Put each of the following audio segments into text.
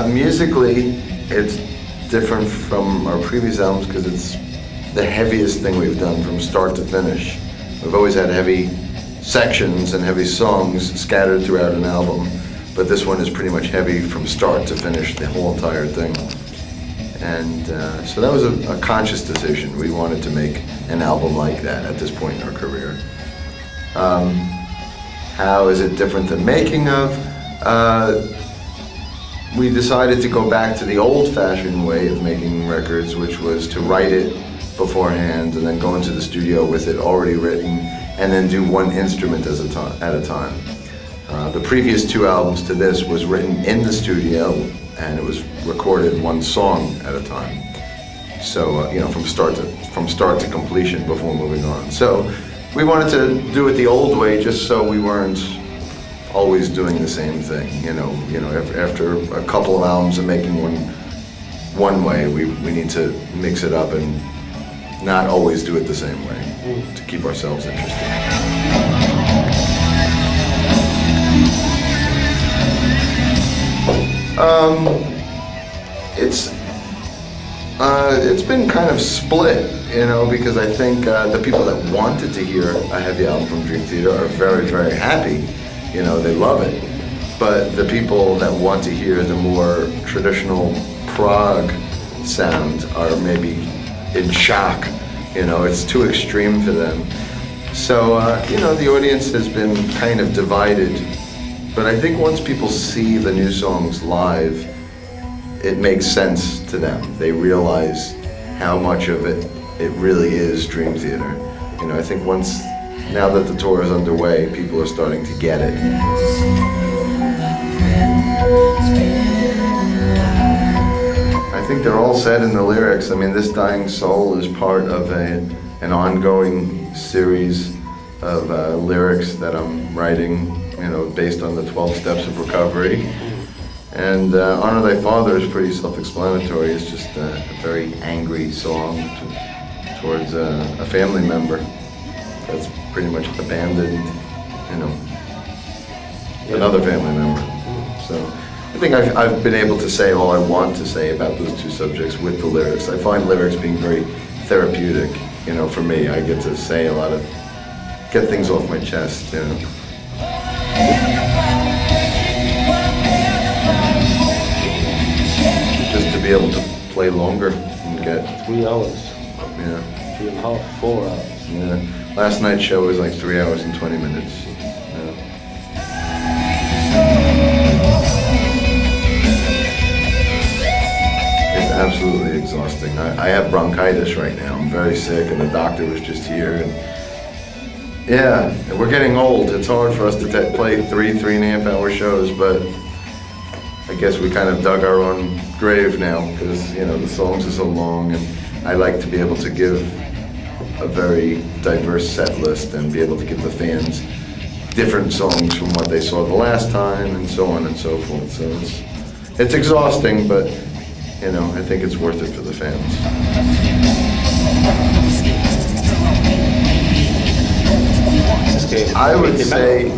Musically, it's different from our previous albums because it's the heaviest thing we've done from start to finish. We've always had heavy sections and heavy songs scattered throughout an album, but this one is pretty much heavy from start to finish, the whole entire thing. And so that was a conscious decision. We wanted to make an album like that at this point in our career. How is it different than making of? We decided to go back to the old-fashioned way of making records, which was to write it beforehand and then go into the studio with it already written and then do one instrument at a time. The previous two albums to this was written in the studio and it was recorded one song at a time. So, from start to completion before moving on. So we wanted to do it the old way just so we weren't always doing the same thing. After a couple of albums of making one way, we need to mix it up and not always do it the same way to keep ourselves interested. It's been kind of split, because I think the people that wanted to hear a heavy album from Dream Theater are very, very happy. They love it. But the people that want to hear the more traditional prog sound are maybe in shock. It's too extreme for them. So, the audience has been kind of divided. But I think once people see the new songs live, it makes sense to them. They realize how much of it really is Dream Theater. I think now that the tour is underway, people are starting to get it. I think they're all said in the lyrics. This Dying Soul is part of an ongoing series of lyrics that I'm writing, based on the 12 steps of recovery. And Honor Thy Father is pretty self-explanatory. It's just a very angry song towards a family member that's pretty much abandoned, another family member. So I think I've been able to say all I want to say about those two subjects with the lyrics. I find lyrics being very therapeutic, for me. I get to say get things off my chest, Just to be able to play longer and get 3 hours. Yeah. 3.5, 4 hours. Yeah. Last night's show was like 3 hours and 20 minutes. Yeah. It's absolutely exhausting. I have bronchitis right now. I'm very sick, and the doctor was just here. And we're getting old. It's hard for us to play 3.5 hour shows, but I guess we kind of dug our own grave now because, the songs are so long, and I like to be able to give a very diverse set list and be able to give the fans different songs from what they saw the last time and so on and so forth. So it's exhausting, but I think it's worth it for the fans. I would say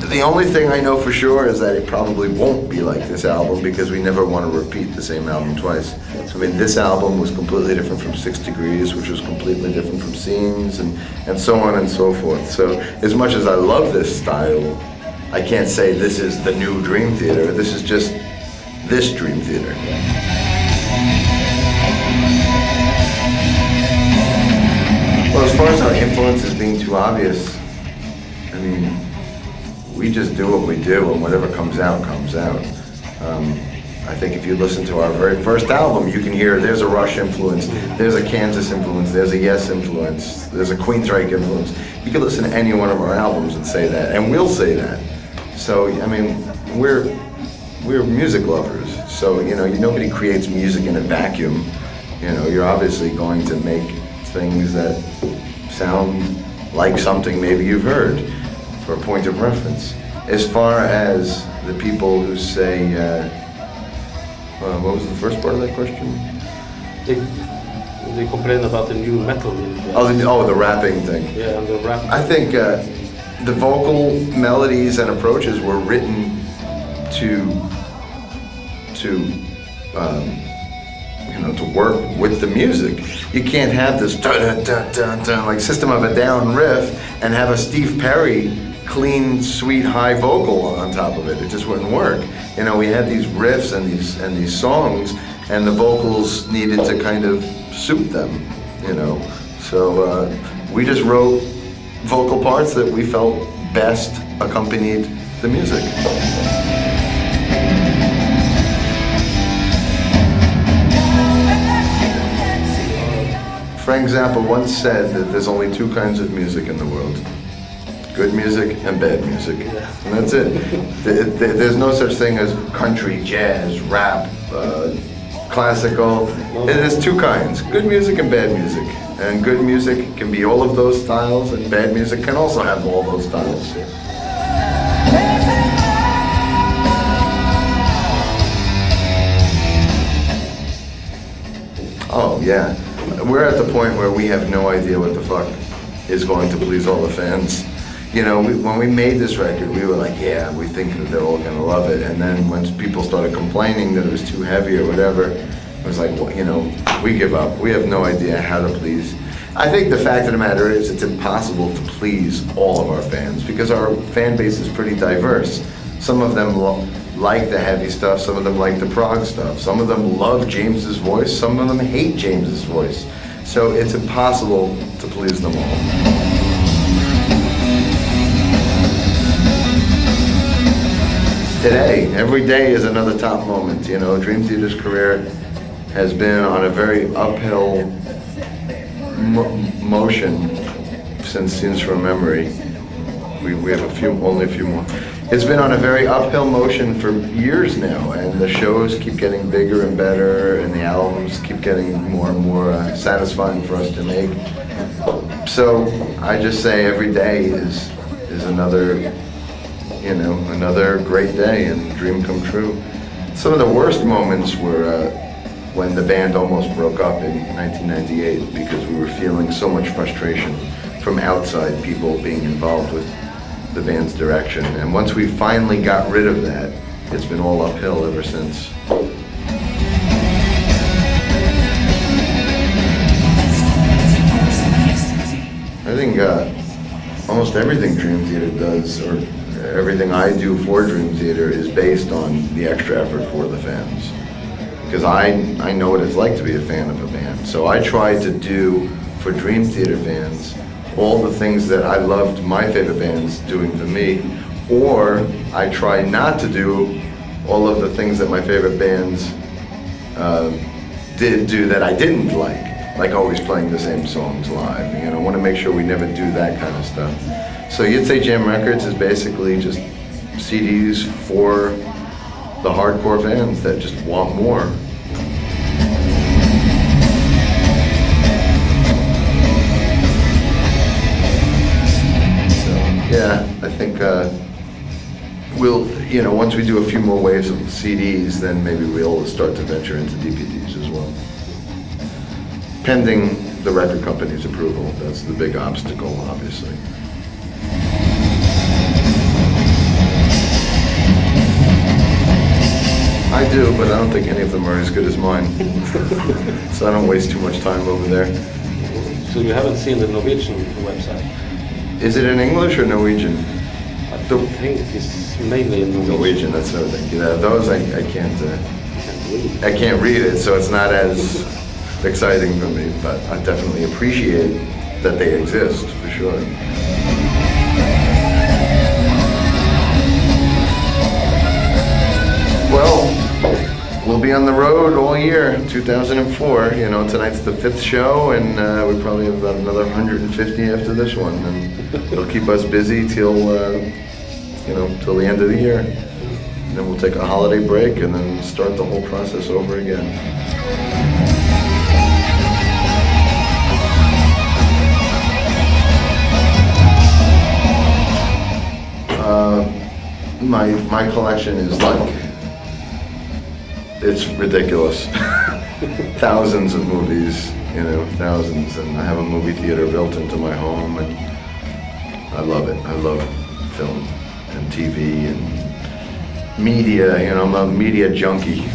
the only thing I know for sure is that it probably won't be like this album because we never want to repeat the same album twice. This album was completely different from 6 Degrees, which was completely different from Scenes, and so on and so forth. So as much as I love this style, I can't say this is the new Dream Theater. This is just this Dream Theater. Well, as far as our influences being too obvious, we just do what we do, and whatever comes out, comes out. I think if you listen to our very first album, you can hear there's a Rush influence, there's a Kansas influence, there's a Yes influence, there's a Queensryche influence. You can listen to any one of our albums and say that, and we'll say that. So, we're music lovers. So, nobody creates music in a vacuum. You're obviously going to make things that sound like something maybe you've heard for a point of reference. As far as the people who say, what was the first part of that question? They complain about the new metal. The rapping thing. Yeah, and the rap. I think the vocal melodies and approaches were written to to work with the music. You can't have this dun-dun-dun-dun-dun, like System of a Down riff and have a Steve Perry clean, sweet, high vocal on top of it. It just wouldn't work. We had these riffs and these songs, and the vocals needed to kind of suit them. So we just wrote vocal parts that we felt best accompanied the music. Frank Zappa once said that there's only two kinds of music in the world: good music and bad music. And that's it. There's no such thing as country, jazz, rap, classical. There's two kinds: good music and bad music. And good music can be all of those styles, and bad music can also have all those styles. Oh yeah, we're at the point where we have no idea what the fuck is going to please all the fans. When we made this record, we were like, yeah, we think that they're all gonna love it. And then when people started complaining that it was too heavy or whatever, it was like, well, we give up. We have no idea how to please. I think the fact of the matter is it's impossible to please all of our fans because our fan base is pretty diverse. Some of them like the heavy stuff, some of them like the prog stuff, some of them love James's voice, some of them hate James's voice. So it's impossible to please them all. Today, every day is another top moment. Dream Theater's career has been on a very uphill motion since Scenes from Memory. We have only a few more. It's been on a very uphill motion for years now, and the shows keep getting bigger and better, and the albums keep getting more and more satisfying for us to make. So I just say every day is another another great day and dream come true. Some of the worst moments were when the band almost broke up in 1998 because we were feeling so much frustration from outside people being involved with the band's direction. And once we finally got rid of that, it's been all uphill ever since. I think almost everything Dream Theater does, or everything I do for Dream Theater, is based on the extra effort for the fans. Because I know what it's like to be a fan of a band. So I try to do for Dream Theater fans all the things that I loved my favorite bands doing for me, or I try not to do all of the things that my favorite bands did do that I didn't like always playing the same songs live. I want to make sure we never do that kind of stuff. So You'd Say Jam Records is basically just CDs for the hardcore fans that just want more. Yeah, I think we'll, once we do a few more waves of CDs, then maybe we'll start to venture into DVDs as well. Pending the record company's approval, that's the big obstacle, obviously. I do, but I don't think any of them are as good as mine. So I don't waste too much time over there. So you haven't seen the Norwegian website? Is it in English or Norwegian? I think it's mainly in Norwegian. Norwegian, that's what I think. Those I can't read it, so it's not as exciting for me, but I definitely appreciate that they exist, for sure. Well, we'll be on the road all year, 2004. Tonight's the 5th show, and we probably have about another 150 after this one, and it'll keep us busy till till the end of the year. And then we'll take a holiday break and then start the whole process over again. My collection is it's ridiculous. Thousands of movies, thousands, and I have a movie theater built into my home, and I love it. I love film and TV and media. I'm a media junkie.